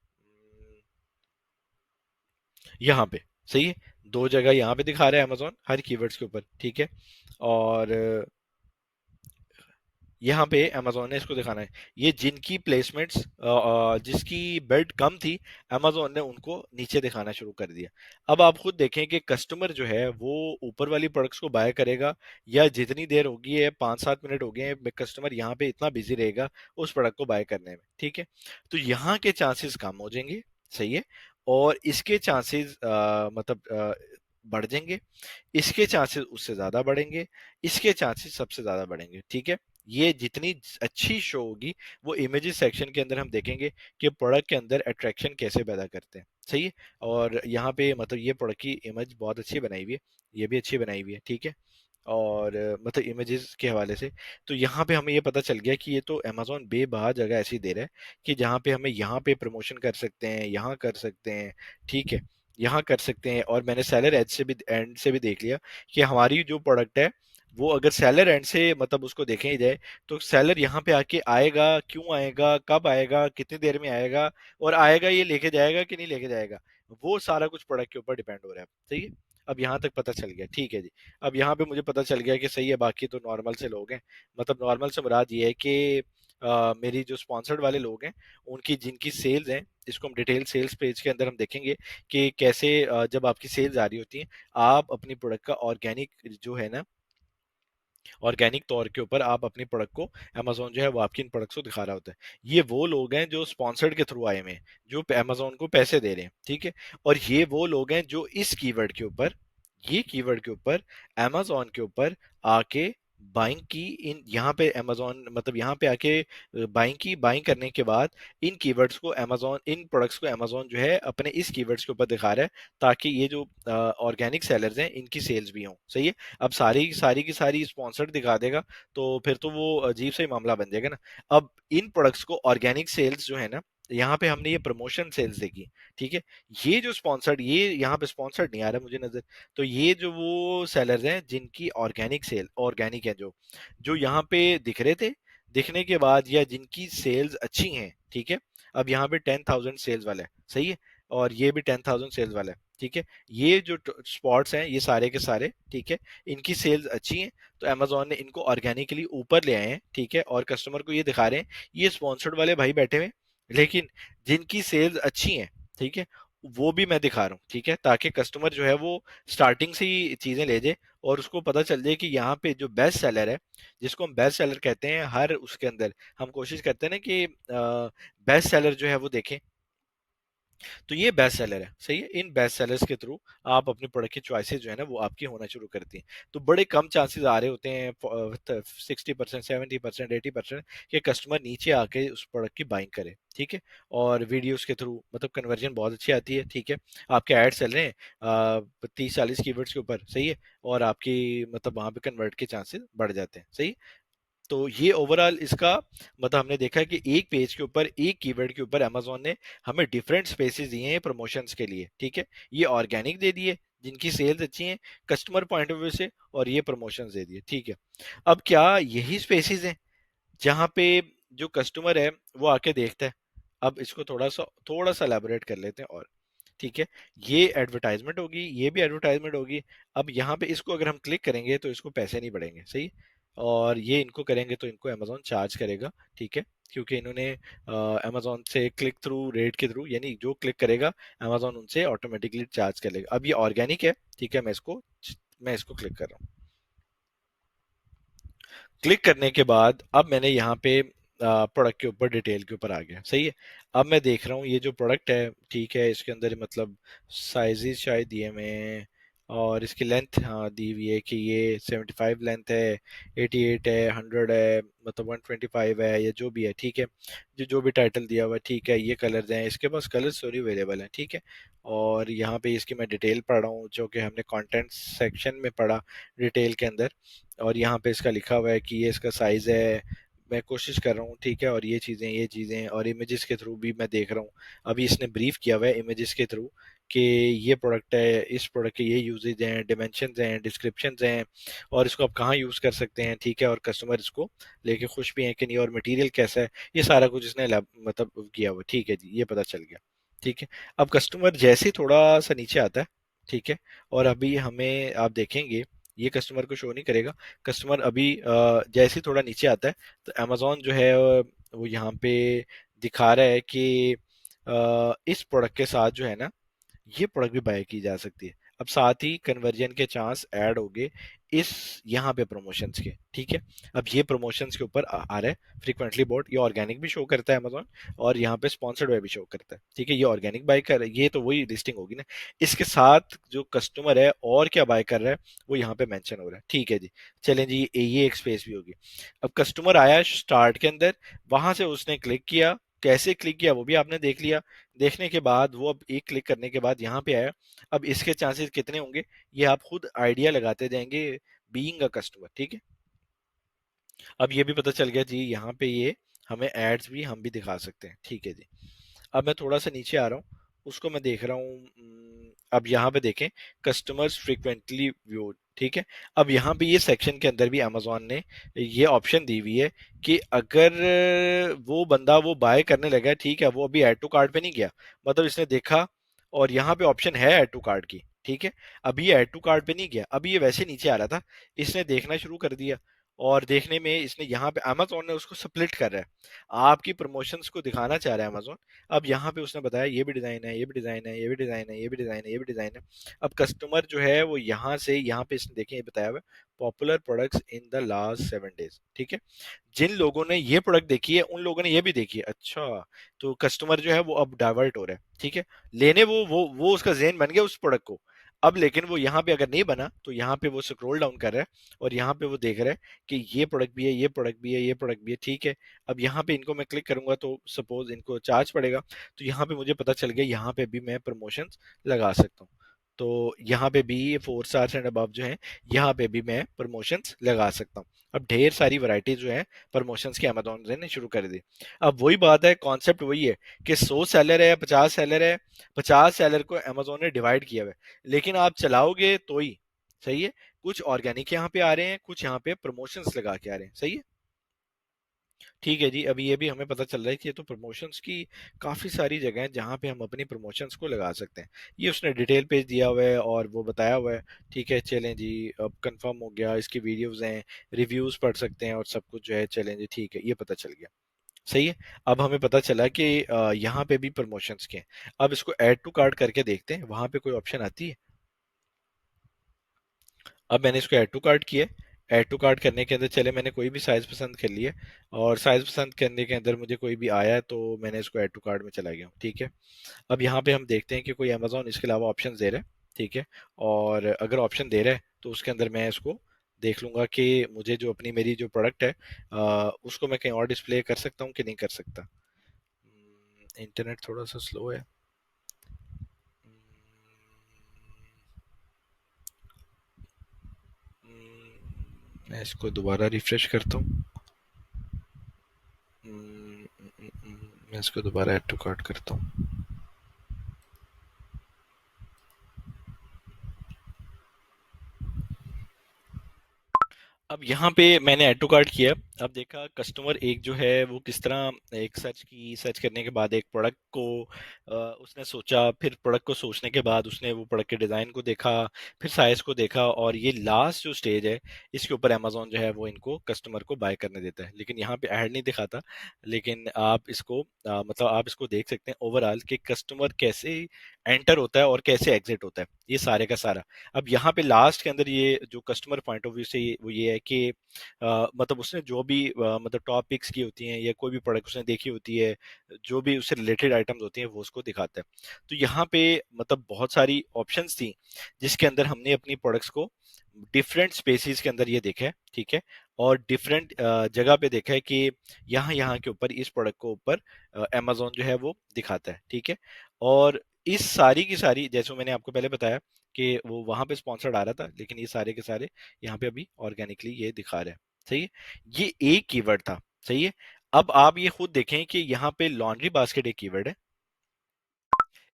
यहाँ पे। सही है। 2 जगह यहाँ पे दिखा रहा है अमेजोन हर कीवर्ड्स के ऊपर। ठीक है। और यहाँ पे अमेजोन ने इसको दिखाना है, ये जिनकी प्लेसमेंट्स जिसकी बेल्ट कम थी, अमेजोन ने उनको नीचे दिखाना शुरू कर दिया। अब आप खुद देखें कि कस्टमर जो है वो ऊपर वाली प्रोडक्ट्स को बाय करेगा, या जितनी देर होगी है 5-7 मिनट हो गए हैं, कस्टमर यहाँ पे इतना बिजी रहेगा उस प्रोडक्ट को बाय करने में। ठीक है। तो यहाँ के चांसेस कम हो जाएंगे। सही है। और इसके चांसेस मतलब बढ़ जाएंगे। इसके चांसेस उससे ज्यादा बढ़ेंगे। इसके चांसेस सबसे ज्यादा बढ़ेंगे। ठीक है। ये जितनी अच्छी शो होगी, वो इमेजेस सेक्शन के अंदर हम देखेंगे कि प्रोडक्ट के अंदर अट्रैक्शन कैसे पैदा करते हैं। सही है। और यहाँ पे मतलब ये प्रोडक्ट की इमेज बहुत अच्छी बनाई हुई है, ये भी अच्छी बनाई हुई है। ठीक है। और मतलब इमेजेस के हवाले से तो यहाँ पे हमें ये पता चल गया कि ये तो अमेजोन बेबहा जगह ऐसी दे रहा है कि जहाँ पे हमें यहाँ पे प्रमोशन कर सकते हैं, यहाँ कर सकते हैं। ठीक है। यहाँ कर सकते हैं। और मैंने सेलर एंड से भी देख लिया कि हमारी जो प्रोडक्ट है वो अगर सेलर एंड से मतलब उसको देखें ही जाए, तो सेलर यहाँ पे आके आएगा, क्यों आएगा, कब आएगा, कितनी देर में आएगा, और आएगा ये लेके जाएगा कि नहीं लेके जाएगा, वो सारा कुछ प्रोडक्ट के ऊपर डिपेंड हो रहा है। सही है। अब यहाँ तक पता चल गया। ठीक है जी। अब यहाँ पे मुझे पता चल गया कि सही है, बाकी तो नॉर्मल से लोग हैं। मतलब नॉर्मल से मुराद ये है कि मेरी जो स्पॉन्सर्ड वाले लोग हैं, उनकी जिनकी सेल्स हैं, इसको हम डिटेल सेल्स पेज के अंदर हम देखेंगे कि कैसे जब आपकी सेल्स आ रही होती हैं, आप अपनी प्रोडक्ट का ऑर्गेनिक जो है ना, ऑर्गेनिक तौर के ऊपर आप अपनी प्रोडक्ट को, अमेजोन जो है वो आपकी इन प्रोडक्ट्स को दिखा रहा होता है। ये वो लोग हैं जो स्पॉन्सर्ड के थ्रू आए हुए हैं, जो अमेजोन को पैसे दे रहे हैं। ठीक है। और ये वो लोग हैं जो इस कीवर्ड के ऊपर, ये कीवर्ड के ऊपर अमेजोन के ऊपर आके बाइंग की, इन यहाँ पे अमेजोन मतलब यहाँ पे आके बाइंग की, बाइंग करने के बाद इन कीवर्ड्स को अमेजोन, इन प्रोडक्ट्स को अमेजोन जो है अपने इस कीवर्ड्स के ऊपर दिखा रहा है, ताकि ये जो ऑर्गेनिक सेलर्स हैं इनकी सेल्स भी हों। सही है। अब सारी सारी की सारी स्पॉन्सर्ड दिखा देगा, तो फिर तो वो अजीब सा ही मामला बन जाएगा ना। अब इन प्रोडक्ट्स को ऑर्गेनिक सेल्स जो है ना, यहाँ पे हमने ये प्रमोशन सेल्स देखी। ठीक है। ये जो स्पॉन्सर्ड, ये यहाँ पे स्पॉन्सर्ड नहीं आ रहा मुझे नजर। तो ये जो वो सेलर्स हैं जिनकी ऑर्गेनिक सेल, ऑर्गेनिक है, जो जो यहाँ पे दिख रहे थे, दिखने के बाद या जिनकी सेल्स अच्छी हैं। ठीक है। अब यहाँ पे 10,000 सेल्स वाला है। सही है। और ये भी 10,000 सेल्स वाला है। ठीक है। ये जो स्पॉट्स हैं ये सारे के सारे, ठीक है, इनकी सेल्स अच्छी हैं, तो अमेजोन ने इनको ऑर्गेनिकली ऊपर ले आए हैं। ठीक है। और कस्टमर को ये दिखा रहे हैं, ये स्पॉन्सर्ड वाले भाई बैठे हुए हैं, लेकिन जिनकी सेल्स अच्छी हैं, ठीक है, वो भी मैं दिखा रहा हूँ। ठीक है। ताकि कस्टमर जो है वो स्टार्टिंग से ही चीजें ले जाए, और उसको पता चल जाए कि यहाँ पे जो बेस्ट सेलर है, जिसको हम बेस्ट सेलर कहते हैं, हर उसके अंदर हम कोशिश करते हैं ना कि बेस्ट सेलर जो है वो देखें। तो ये बेस्ट सेलर है। सही है। इन बेस्ट सेलर्स के थ्रू आप अपनी प्रोडक्ट की चॉइसेस जो है ना वो आपकी होना शुरू करती हैं। तो बड़े कम चांसेस आ रहे होते हैं, 60%, 70%, 80%, कि कस्टमर नीचे आके उस प्रोडक्ट की बाइंग करे। ठीक है। और वीडियोस के थ्रू मतलब कन्वर्जन बहुत अच्छी आती है। ठीक है। आपके ऐड चल रहे हैं 30-40 कीवर्ड्स के ऊपर। सही है। और आपकी मतलब वहां पे कन्वर्ट के चांसेस बढ़ जाते हैं। सही। तो ये ओवरऑल इसका मतलब हमने देखा कि एक पेज के ऊपर, एक कीवर्ड के ऊपर अमेजोन ने हमें डिफरेंट स्पेसेस दिए हैं प्रमोशंस के लिए। ठीक है। ये ऑर्गेनिक दे दिए जिनकी सेल्स अच्छी हैं कस्टमर पॉइंट ऑफ व्यू से, और ये प्रमोशंस दे दिए। ठीक है। अब क्या यही स्पेसेस हैं जहाँ पे जो कस्टमर है वो आके देखता है? अब इसको थोड़ा सा elaborate कर लेते हैं। और ठीक है, ये एडवर्टाइजमेंट होगी, ये भी एडवर्टाइजमेंट होगी। अब यहाँ पे इसको अगर हम क्लिक करेंगे तो इसको पैसे नहीं बढ़ेंगे। सही। और ये इनको करेंगे तो इनको अमेजोन चार्ज करेगा। ठीक है। क्योंकि इन्होंने अमेजोन से क्लिक थ्रू रेट के थ्रू, यानी जो क्लिक करेगा अमेजोन उनसे ऑटोमेटिकली चार्ज कर लेगा। अब ये ऑर्गेनिक है। ठीक है। मैं इसको मैं इसको क्लिक कर रहा हूँ। क्लिक करने के बाद अब मैंने यहाँ पे प्रोडक्ट के ऊपर, डिटेल के ऊपर आ गया, सही है। अब मैं देख रहा हूँ ये जो प्रोडक्ट है, ठीक है, इसके अंदर मतलब साइजेस शायद दिए हुए हैं, और इसकी लेंथ हाँ दी हुई है कि ये 75 लेंथ है, 88 है, 100 है, मतलब 125 है, या जो भी है, ठीक है। जो भी टाइटल दिया हुआ है, ठीक है। ये कलर्स हैं, इसके पास कलर सॉरी अवेलेबल है, ठीक है। और यहाँ पे इसकी मैं डिटेल पढ़ रहा हूँ जो कि हमने कंटेंट सेक्शन में पढ़ा, डिटेल के अंदर। और यहाँ पे इसका लिखा हुआ है कि ये इसका साइज है, मैं कोशिश कर रहा हूँ, ठीक है। और ये चीज़ें और इमेजेस के थ्रू भी मैं देख रहा हूँ। अभी इसने ब्रीफ किया हुआ है इमेजेस के थ्रू कि ये प्रोडक्ट है, इस प्रोडक्ट के ये यूजेज हैं, डिमेंशंस हैं, डिस्क्रिप्शंस हैं, और इसको आप कहाँ यूज़ कर सकते हैं, ठीक है। और कस्टमर इसको लेके खुश भी हैं कि नहीं, और मटेरियल कैसा है, ये सारा कुछ इसने मतलब किया हुआ है, ठीक है जी, ये पता चल गया, ठीक है। अब कस्टमर जैसे ही थोड़ा सा नीचे आता है, ठीक है, और अभी हमें आप देखेंगे ये कस्टमर को शो नहीं करेगा। कस्टमर अभी जैसे ही थोड़ा नीचे आता है तो अमेजोन जो है वो यहाँ पे दिखा रहा है कि इस प्रोडक्ट के साथ जो है ना, ये प्रोडक्ट भी बाय की जा सकती है। अब साथ ही कन्वर्जन के चांस ऐड हो गए इस यहाँ पे प्रमोशंस के, ठीक है। अब ये प्रमोशंस के ऊपर आ रहा है फ्रीक्वेंटली बोट, ये ऑर्गेनिक भी शो करता है अमेजोन, और यहाँ पे स्पॉन्सर्ड वेब भी शो करता है, ठीक है। ये ऑर्गेनिक बाय कर रहा है, ये तो वही लिस्टिंग होगी ना। इसके साथ जो कस्टमर है और क्या बाय कर रहा है वो यहाँ पे मेंशन हो रहा है, ठीक है जी। चलें जी, ये एक स्पेस भी होगी। अब कस्टमर आया स्टार्ट के अंदर, वहां से उसने क्लिक किया, कैसे क्लिक किया वो भी आपने देख लिया। देखने के बाद वो अब एक क्लिक करने के बाद यहाँ पे आया। अब इसके चांसेस कितने होंगे ये आप खुद आइडिया लगाते जाएंगे, बीइंग अ कस्टमर, ठीक है। अब ये भी पता चल गया जी, यहाँ पे ये हमें एड्स भी हम भी दिखा सकते हैं, ठीक है जी। अब मैं थोड़ा सा नीचे आ रहा हूँ, उसको मैं देख रहा हूँ। अब यहाँ पे देखें, कस्टमर्स फ्रीक्वेंटली व्यूड, ठीक है। अब यहाँ पे ये सेक्शन के अंदर भी अमेजोन ने ये ऑप्शन दी हुई है कि अगर वो बंदा वो बाय करने लगा, ठीक है, वो अभी ऐड टू कार्ट पे नहीं गया, मतलब इसने देखा और यहाँ पे ऑप्शन है ऐड टू कार्ट की, ठीक है। अभी ये ऐड टू कार्ट पे नहीं गया, अभी ये वैसे नीचे आ रहा था, इसने देखना शुरू कर दिया, और देखने में इसने यहाँ पे अमेजोन ने उसको स्प्लिट कर रहा है, आपकी प्रमोशंस को दिखाना चाह रहा है अमेजोन। अब यहाँ पे उसने बताया ये भी डिजाइन है, ये भी डिजाइन है, ये भी डिजाइन है, ये भी डिजाइन है, ये भी डिजाइन है। अब कस्टमर जो है वो यहाँ से यहाँ पे इसने देखें, ये बताया हुआ है popular products in the last 7 days, ठीक है। जिन लोगों ने ये प्रोडक्ट देखी है उन लोगों ने ये भी देखी है, अच्छा। तो कस्टमर जो है वो अब डाइवर्ट हो रहा है, ठीक है। लेने वो उसका ज़हन बन गया उस प्रोडक्ट को। अब लेकिन वो यहाँ पे अगर नहीं बना तो यहाँ पे वो स्क्रॉल डाउन कर रहा है, और यहाँ पे वो देख रहा है कि ये प्रोडक्ट भी है, ये प्रोडक्ट भी है, ये प्रोडक्ट भी है, ठीक है। अब यहाँ पे इनको मैं क्लिक करूंगा तो सपोज इनको चार्ज पड़ेगा, तो यहाँ पे मुझे पता चल गया यहाँ पे भी मैं प्रमोशंस लगा सकता हूँ। तो यहाँ पे भी 4 स्टार्स एंड अबव जो है, यहाँ पे भी मैं प्रमोशंस लगा सकता हूँ। अब ढेर सारी वैरायटी जो है प्रमोशंस की अमेजोन ने शुरू कर दी। अब वही बात है, कॉन्सेप्ट वही है कि 100 सेलर है या 50 सेलर है, 50 सेलर को अमेजोन ने डिवाइड किया हुआ है, लेकिन आप चलाओगे तो ही सही है। कुछ ऑर्गेनिक यहाँ पे आ रहे हैं, कुछ यहाँ पे प्रमोशंस लगा के आ रहे हैं, सही है। ठीक है जी, अभी ये भी हमें पता चल रहा है कि ये तो प्रमोशंस की काफ़ी सारी जगह हैं जहाँ पे हम अपनी प्रमोशंस को लगा सकते हैं। ये उसने डिटेल पेज दिया हुआ है और वो बताया हुआ है, ठीक है। चलें जी, अब कंफर्म हो गया, इसकी वीडियोस हैं, रिव्यूज पढ़ सकते हैं और सब कुछ जो है, चलें जी, ठीक है, ये पता चल गया, सही है। अब हमें पता चला कि यहाँ पे भी प्रमोशंस के हैं। अब इसको ऐड टू कार्ट करके देखते हैं, वहाँ पे कोई ऑप्शन आती है। अब मैंने इसको ऐड टू कार्ट किया। ऐड टू कार्ट करने के अंदर चले मैंने कोई भी साइज पसंद कर लिया, और साइज पसंद करने के अंदर मुझे कोई भी आया है तो मैंने इसको ऐड टू कार्ट में चला गया हूँ, ठीक है। अब यहाँ पे हम देखते हैं कि कोई अमेजोन इसके अलावा ऑप्शन दे रहा है, ठीक है। और अगर ऑप्शन दे रहा है तो उसके अंदर मैं इसको देख लूंगा कि मुझे जो अपनी मेरी जो प्रोडक्ट है उसको मैं कहीं और डिस्प्ले कर सकता हूँ कि नहीं कर सकता। इंटरनेट थोड़ा सा स्लो है। मैं इसको दोबारा रिफ्रेश करता हूँ। मैं इसको दोबारा ऐड टू कार्ट करता हूँ। अब यहाँ पे मैंने ऐड टू कार्ट किया। अब देखा कस्टमर एक जो है वो किस तरह एक सर्च करने के बाद एक प्रोडक्ट को उसने सोचा, फिर प्रोडक्ट को सोचने के बाद उसने वो प्रोडक्ट के डिज़ाइन को देखा, फिर साइज को देखा, और ये लास्ट जो स्टेज है इसके ऊपर अमेजोन जो है वो इनको कस्टमर को बाय करने देता है। लेकिन यहाँ पे ऐड नहीं दिखाता, लेकिन आप इसको मतलब आप इसको देख सकते हैं ओवरऑल कि कस्टमर कैसे एंटर होता है और कैसे एग्जिट होता है, ये सारे का सारा। अब यहाँ पे लास्ट के अंदर ये जो कस्टमर पॉइंट ऑफ व्यू से वो ये है कि मतलब उसने जो भी मतलब टॉप पिक्स की होती हैं या कोई भी प्रोडक्ट उसने देखी होती है, जो भी उससे रिलेटेड आइटम्स होती हैं वो उसको दिखाता है। तो यहाँ पे मतलब बहुत सारी ऑप्शंस थी जिसके अंदर हमने अपनी प्रोडक्ट्स को डिफरेंट स्पेसिस के अंदर ये देखा है, ठीक है, और डिफरेंट जगह पे देखा है कि यहाँ यहाँ के ऊपर इस प्रोडक्ट को ऊपर अमेजोन जो है वो दिखाता है, ठीक है। और इस सारी की सारी, जैसे मैंने आपको पहले बताया कि वो वहां पे स्पॉन्सर्ड आ रहा था, लेकिन ये सारे के सारे यहाँ पे अभी ऑर्गेनिकली ये दिखा रहा है, सही है। ये एक कीवर्ड था, सही है। अब आप ये खुद देखें कि यहाँ पे लॉन्ड्री बास्केट एक कीवर्ड है,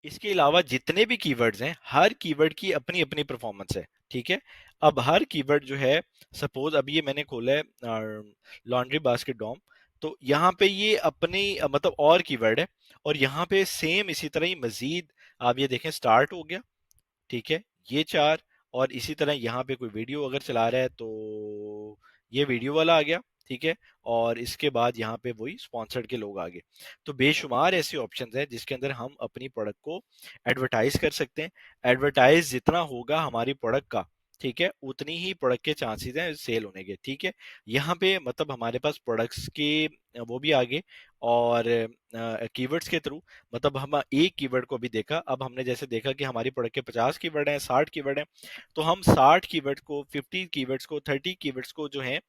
इसके अलावा जितने भी कीवर्ड्स हैं हर कीवर्ड की अपनी अपनी परफॉर्मेंस है, ठीक है। अब हर कीवर्ड जो है, सपोज अभी ये मैंने खोला है लॉन्ड्री बास्केट डॉम, तो यहाँ पे ये अपनी मतलब और कीवर्ड है, और यहाँ पे सेम इसी तरह ही मजीद आप ये देखें स्टार्ट हो गया, ठीक है, ये चार, और इसी तरह यहाँ पे कोई वीडियो अगर चला रहा है तो ये वीडियो वाला आ गया, ठीक है, और इसके बाद यहाँ पे वही स्पॉन्सर्ड के लोग आ गए। तो बेशुमार ऐसे ऑप्शंस हैं जिसके अंदर हम अपनी प्रोडक्ट को एडवर्टाइज कर सकते हैं। एडवर्टाइज जितना होगा हमारी प्रोडक्ट का, ठीक है, उतनी ही प्रोडक्ट के चांसेस हैं सेल होने के, ठीक है। यहाँ पे मतलब हमारे पास प्रोडक्ट्स के वो भी आगे, और कीवर्ड्स के थ्रू मतलब हम एक कीवर्ड को भी देखा। अब हमने जैसे देखा कि हमारी प्रोडक्ट के 50 कीवर्ड हैं, 60 कीवर्ड हैं, तो हम 60 कीवर्ड को, 50 कीवर्ड्स को, 30 कीवर्ड्स को जो है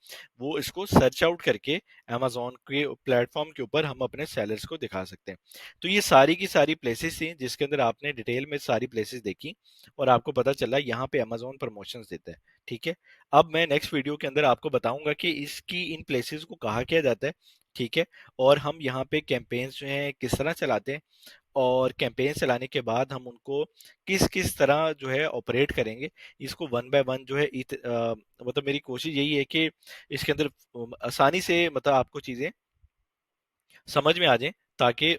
वो इसको सर्च आउट करके अमेजोन के प्लेटफॉर्म के ऊपर हम अपने सेलर्स को दिखा सकते हैं। तो ये सारी की सारी प्लेसेस थी जिसके अंदर आपने डिटेल में सारी प्लेसेस देखी, और आपको पता चला यहाँ पे अमेजोन प्रमोशंस देता है, ठीक है। अब मैं नेक्स्ट वीडियो के अंदर आपको बताऊंगा कि इसकी इन प्लेसेस को कहाँ किया जाता है, ठीक है, और हम यहाँ पे कैंपेन्स जो हैं किस तरह चलाते हैं, और कैंपेन चलाने के बाद हम उनको किस किस तरह जो है ऑपरेट करेंगे, इसको वन बाय वन जो है मतलब मेरी कोशिश यही है कि इसके अंदर आसानी से मतलब आपको चीजें समझ में आ जाए, ताकि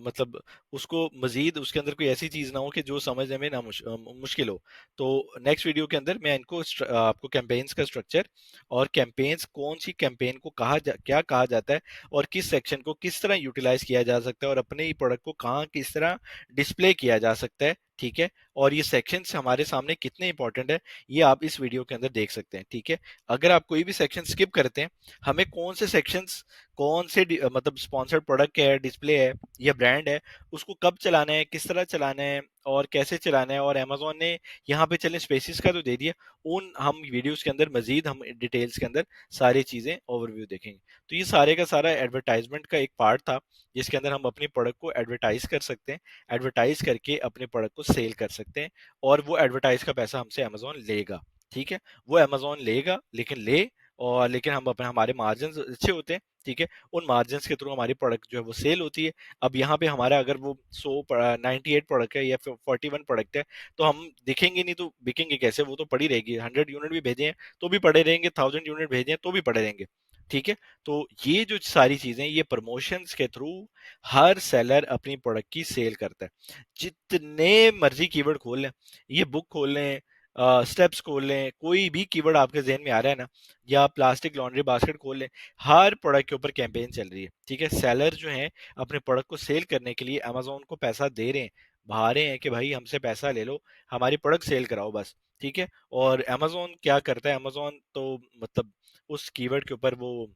मतलब उसको मजीद उसके अंदर कोई ऐसी चीज ना हो कि जो समझने में ना मुश्किल हो। तो नेक्स्ट वीडियो के अंदर मैं इनको आपको कैंपेन्स का स्ट्रक्चर, और कैंपेन्स कौन सी कैंपेन को क्या कहा जाता है, और किस सेक्शन को किस तरह यूटिलाइज किया जा सकता है, और अपने ही प्रोडक्ट को कहाँ किस तरह डिस्प्ले किया जा सकता है, ठीक है, और ये सेक्शंस हमारे सामने कितने इंपॉर्टेंट है, ये आप इस वीडियो के अंदर देख सकते हैं, ठीक है। अगर आप कोई भी सेक्शन स्किप करते हैं, हमें कौन से सेक्शंस, कौन से मतलब स्पॉन्सर्ड प्रोडक्ट है, डिस्प्ले है या ब्रांड है, उसको कब चलाना है, किस तरह चलाना है, और कैसे चलाना है, और अमेजोन ने यहाँ पे चले स्पेसिस का तो दे दिया, उन हम वीडियोस के अंदर मजीद हम डिटेल्स के अंदर सारी चीजें ओवरव्यू देखेंगे। तो ये सारे का सारा एडवर्टाइजमेंट का एक पार्ट था जिसके अंदर हम अपनी प्रोडक्ट को एडवर्टाइज कर सकते हैं, एडवर्टाइज करके अपने प्रोडक्ट को सेल कर सकते हैं, और वो एडवर्टाइज का पैसा हमसे अमेजोन लेगा, ठीक है। वो अमेजोन लेगा, लेकिन और लेकिन हम अपने हमारे मार्जिन अच्छे होते हैं, ठीक है, उन मार्जिन के थ्रू हमारी प्रोडक्ट जो है वो सेल होती है। अब यहाँ पे हमारा अगर वो 98 प्रोडक्ट है या फिर 41 प्रोडक्ट है, तो हम दिखेंगे नहीं तो बिकेंगे कैसे, वो तो पड़ी रहेगी। 100 यूनिट भी भेजे हैं तो भी पड़े रहेंगे, 1000 यूनिट भेजे हैं तो भी पड़े रहेंगे, ठीक है। तो ये जो सारी चीजें, ये प्रमोशंस के थ्रू हर सेलर अपनी प्रोडक्ट की सेल करता है। जितने मर्जी कीवर्ड खोल लें, ये बुक खोल लें, स्टेप्स खोल लें, कोई भी कीवर्ड आपके जहन में आ रहा है ना, या प्लास्टिक लॉन्ड्री बास्केट खोल लें, हर प्रोडक्ट के ऊपर कैंपेन चल रही है, ठीक है। सेलर जो है अपने प्रोडक्ट को सेल करने के लिए अमेजोन को पैसा दे रहे हैं, भा रहे हैं कि भाई हमसे पैसा ले लो, हमारी प्रोडक्ट सेल कराओ बस, ठीक है। और अमेजोन क्या करता है, अमेजोन तो मतलब उस कीवर्ड के ऊपर वो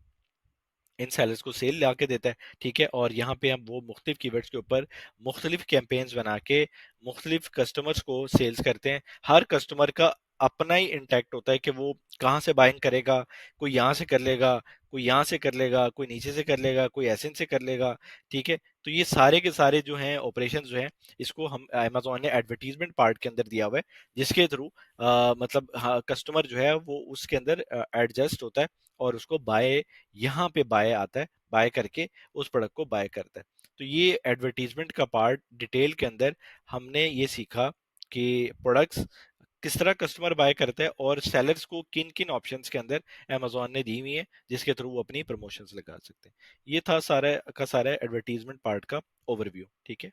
इन सेलर्स को सेल ला के देता है, ठीक है। और यहाँ पे हम वो मुख्तलिफ कीवर्ड्स के ऊपर मुख्तलिफ कैंपेन्स बना के मुख्तलिफ कस्टमर्स को सेल्स करते हैं। हर कस्टमर का अपना ही इंटैक्ट होता है कि वो कहाँ से बाइंग करेगा, कोई यहाँ से कर लेगा, कोई यहाँ से कर लेगा, कोई नीचे से कर लेगा, कोई एसेंस से कर लेगा, ठीक है। तो ये सारे के सारे जो हैं ऑपरेशन जो हैं, इसको हम अमेजोन ने एडवर्टीजमेंट पार्ट के अंदर दिया हुआ है, जिसके थ्रू मतलब हाँ, कस्टमर जो है वो उसके अंदर एडजस्ट होता है, और उसको बाय यहाँ पे बाय आता है, बाय करके उस प्रोडक्ट को बाय करता है। तो ये एडवर्टीजमेंट का पार्ट डिटेल के अंदर हमने ये सीखा कि प्रोडक्ट्स किस तरह कस्टमर बाय करता है और सेलर्स को किन किन ऑप्शंस के अंदर अमेजोन ने दी हुई है जिसके थ्रू वो अपनी प्रमोशंस लगा सकते हैं। ये था सारा का सारा एडवर्टीजमेंट पार्ट का ओवरव्यू। ठीक है।